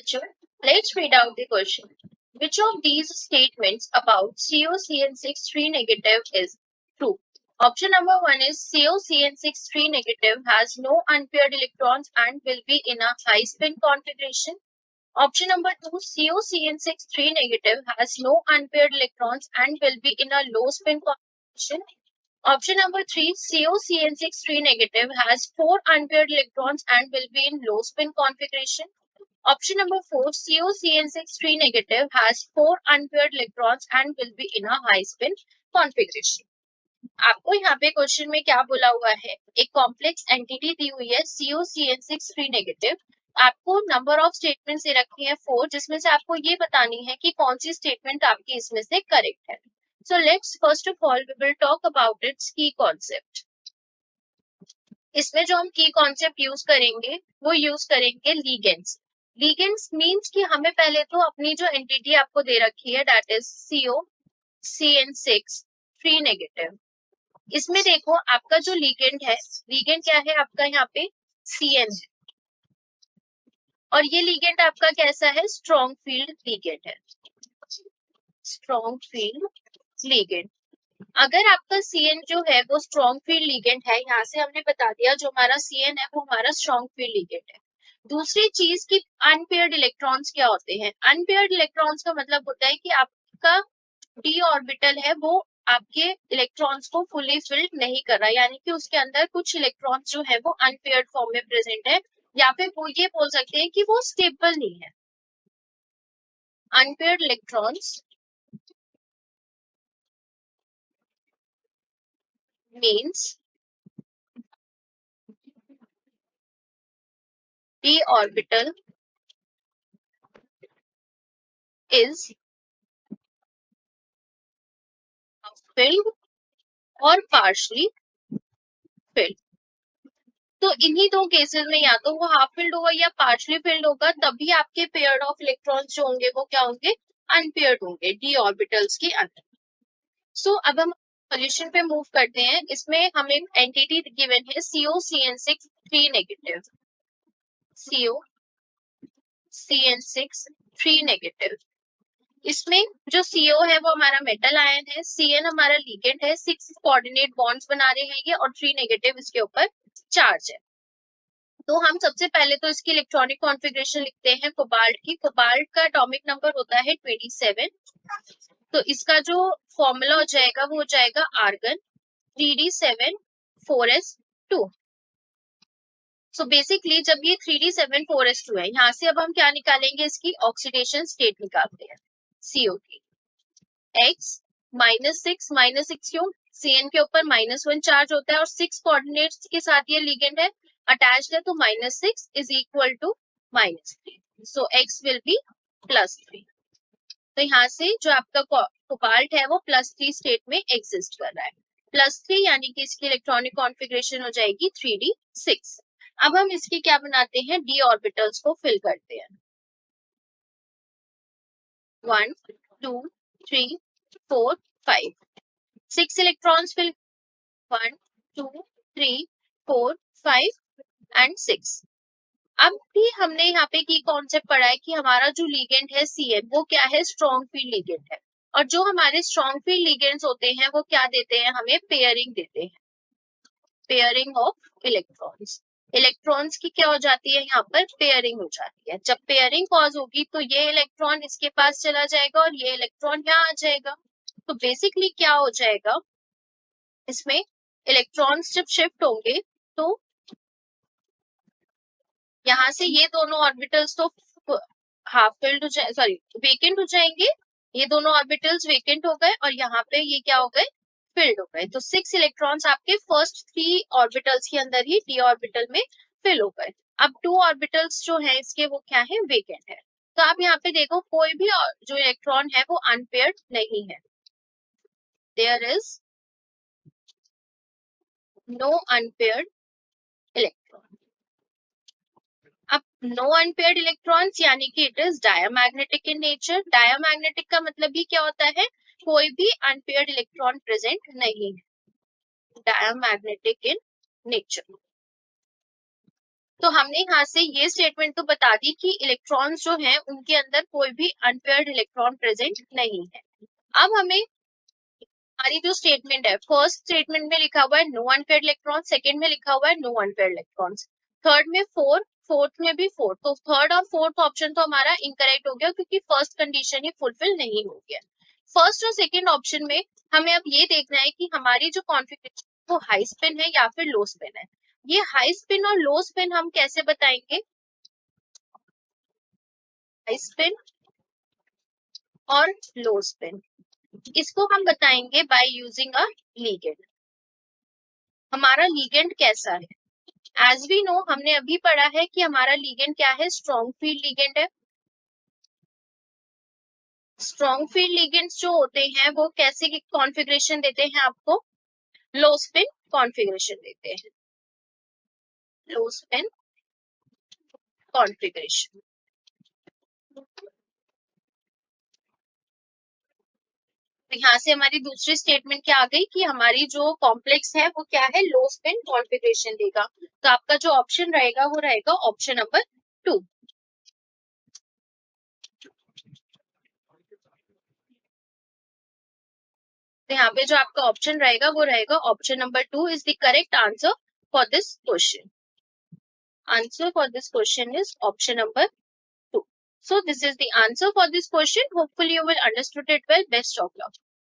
बच्चों, let's read out the question. Which of these statements about COCN6 negative is true? Option number 1 is COCN6 negative has no unpaired electrons and will be in a high spin configuration. Option number 2, COCN6 negative has no unpaired electrons and will be in a low spin configuration. Option number 3, COCN6 negative has 4 unpaired electrons and will be in low spin configuration. Option number 4, COCN6 negative has 4 unpaired electrons and will be in a high spin configuration. आपको यहाँ पे question में क्या बोला हुआ है, एक complex entity दी हुई है COCN6 नेगेटिव, आपको नंबर ऑफ स्टेटमेंट्स दे रखी है 4, जिसमें से आपको ये बतानी है कि कौन सी स्टेटमेंट आपकी इसमें से करेक्ट है. So let's first of all we will talk about its key concept. इसमें जो हम की कॉन्सेप्ट यूज करेंगे वो यूज करेंगे लीगेंड्स. लीगेंड्स मींस कि हमें पहले तो अपनी जो एंटिटी आपको दे रखी है दैट इज COCN6 नेगेटिव, इसमें देखो आपका जो लीगेंड है, लीगेंड क्या है आपका यहाँ पे CN है, और ये लीगेंड आपका कैसा है, स्ट्रॉन्ग फील्ड लीगेंड है, स्ट्रॉन्ग फील्ड लीगेंड. अगर आपका CN जो है वो स्ट्रॉन्ग फील्ड लीगेंड है, यहाँ से हमने बता दिया जो हमारा CN है वो हमारा स्ट्रॉन्ग फील्ड लीगेंड है. दूसरी चीज की अनपेयर्ड इलेक्ट्रॉन्स क्या होते हैं. अनपेयर्ड इलेक्ट्रॉन्स का मतलब होता है कि आपका d ऑर्बिटल है वो आपके इलेक्ट्रॉन्स को फुली फिल्ड नहीं कर रहा, यानी कि उसके अंदर कुछ इलेक्ट्रॉन्स जो है वो अनपेयर्ड फॉर्म में प्रेजेंट है, या फिर वो ये बोल सकते हैं कि वो स्टेबल नहीं है. Unpaired electrons means d orbital is filled और partially filled. तो इन्हीं दो केसेस में या तो वो हाफ फिल्ड होगा या पार्शली फिल्ड होगा, तभी आपके पेयर्ड ऑफ इलेक्ट्रॉन्स जो होंगे वो क्या होंगे, अनपेयर्ड होंगे d ऑर्बिटल्स के अंदर. सो अब हम सॉल्यूशन पे मूव करते हैं. इसमें हमें एंटिटी गिवन है COCN6 नेगेटिव, COCN6 नेगेटिव. इसमें जो CO है वो हमारा मेटल आयन है, CN हमारा लिगेंड है, 6 कोऑर्डिनेट बॉन्ड्स बना रहे हैं ये, और 3 नेगेटिव इसके ऊपर चार्ज है. तो हम सबसे पहले तो इसकी इलेक्ट्रॉनिक कॉन्फ़िगरेशन लिखते हैं कोबाल्ट की. कोबाल्ट का एटॉमिक नंबर होता है 27. तो इसका जो फॉर्मूला हो जाएगा वो हो जाएगा argon 3d7 4s2. So basically जब ये 3d7 4s2 है, यहाँ से अब हम क्या निकालेंगे, इसकी ऑक्सीडेशन स्टेट निकालते हैं CO की. x -6 क्यों, CN के ऊपर -1 चार्ज होता है और 6 कोऑर्डिनेट्स के साथ ये लिगेंड है अटैच्ड है, तो -6 is equal to -3. So x will be +3. तो यहाँ से जो आपका कोबाल्ट है वो +3 स्टेट में एग्जिस्ट कर रहा है. +3 यानी कि इसकी इलेक्ट्रॉनिक कॉन्फ़िगरेशन हो जाएगी 3d6. अब हम इसके क्या बनाते हैं, d ऑर्बिटल्स को फिल करते हैं. 1 2 3 4 5 6 इलेक्ट्रॉन्स फिल, 1 2 3 4 5 एंड 6. अब भी हमने यहाँ पे की कॉन्सेप्ट पढ़ा है कि हमारा जो लिगेंड है CN वो क्या है, स्ट्रॉन्ग फील्ड लिगेंड है, और जो हमारे स्ट्रॉन्ग फील्ड लिगेंड्स होते हैं वो क्या देते हैं, हमें पेयरिंग देते हैं, पेयरिंग ऑफ इलेक्ट्रॉन्स. इलेक्ट्रॉन्स की क्या हो जाती है, यहाँ पर पेयरिंग हो जाती है. जब पेयरिंग कॉज होगी तो ये इलेक्ट्रॉन इसके पास चला जाएगा और ये इलेक्ट्रॉन यहाँ आ जाएगा. तो बेसिकली क्या हो जाएगा, इसमें इलेक्ट्रॉन्स जब शिफ्ट होंगे तो यहाँ से ये दोनों ऑर्बिटल्स तो हाफ फिल्ड हो जाए, सॉरी वेकेंट हो जाएंगे, ये दोनों ऑर्बिटल्स वेकेंट हो गए और यहाँ पे ये क्या हो गए, फिल्ड हो गए. तो 6 इलेक्ट्रॉन्स आपके फर्स्ट 3 ऑर्बिटल्स के अंदर ही d ऑर्बिटल में फिल हो गए. अब 2 ऑर्बिटल्स जो है इसके वो क्या है, वेकेंट है. तो आप यहाँ पे देखो कोई भी जो इलेक्ट्रॉन है वो अनपेयर्ड नहीं है, there is no unpaired electron. अब नो अनपेयर्ड इलेक्ट्रॉन्स यानी कि it is diamagnetic in nature. Diamagnetic का मतलब भी क्या होता है, कोई भी अनपेयर्ड इलेक्ट्रॉन प्रेजेंट नहीं है, डायमैग्नेटिक इन नेचर. तो हमने यहाँ से ये स्टेटमेंट तो बता दी कि इलेक्ट्रॉन्स जो हैं उनके अंदर कोई भी अनपेयर्ड इलेक्ट्रॉन प्रेजेंट नहीं है। अब हमें हमारी जो स्टेटमेंट है, फर्स्ट स्टेटमेंट में लिखा हुआ है नो अनपेयर्ड इलेक्ट्रॉन, सेकंड में लिखा हुआ है नो अनपेयर्ड इलेक्ट्रॉन्स, थर्ड में फोर, फोर्थ में भी फोर, तो थर्ड और फोर्थ ऑप्शन तो हमारा इनकरेक्ट हो गया क्योंकि फर्स्ट कंडीशन ही फुलफिल नहीं हो गया। फर्स्ट और सेकंड ऑप्शन में हमें अब ये देखना है कि हमारी जो कॉन्फ़िगरेशन वो हाई स्पिन है या फिर लो स्पिन है। ये हाई स्पिन और लो स्पिन हम कैसे बताएंगे? हाई स्पिन और लो स्पिन, इसको हम बताएंगे बाय यूजिंग अ लीगेंड। हमारा लीगेंड कैसा है? एज वी नो, हमने अभी पढ़ा है कि हमारा लीगेंड क्या है, स्ट्रॉन्ग फील्ड लीगेंड है। स्ट्रॉन्ग फील्ड लीगेंड्स जो होते हैं वो कैसे कॉन्फ़िगरेशन देते हैं आपको? लो स्पिन कॉन्फ़िगरेशन देते हैं, लो स्पिन कॉन्फ़िगरेशन। तो यहाँ से हमारी दूसरी स्टेटमेंट क्या आ गई कि हमारी जो कॉम्प्लेक्स है वो क्या है, लो स्पिन कॉन्फ़िगरेशन देगा। तो आपका जो ऑप्शन रहेगा वो रहेगा ऑप्शन नंबर 2। तो यहाँ पे जो आपका ऑप्शन रहेगा वो रहेगा option number 2 is the correct answer for this question. Answer for this question is option number 2. So this is the answer for this question. Hopefully you will understood it well. Best of luck.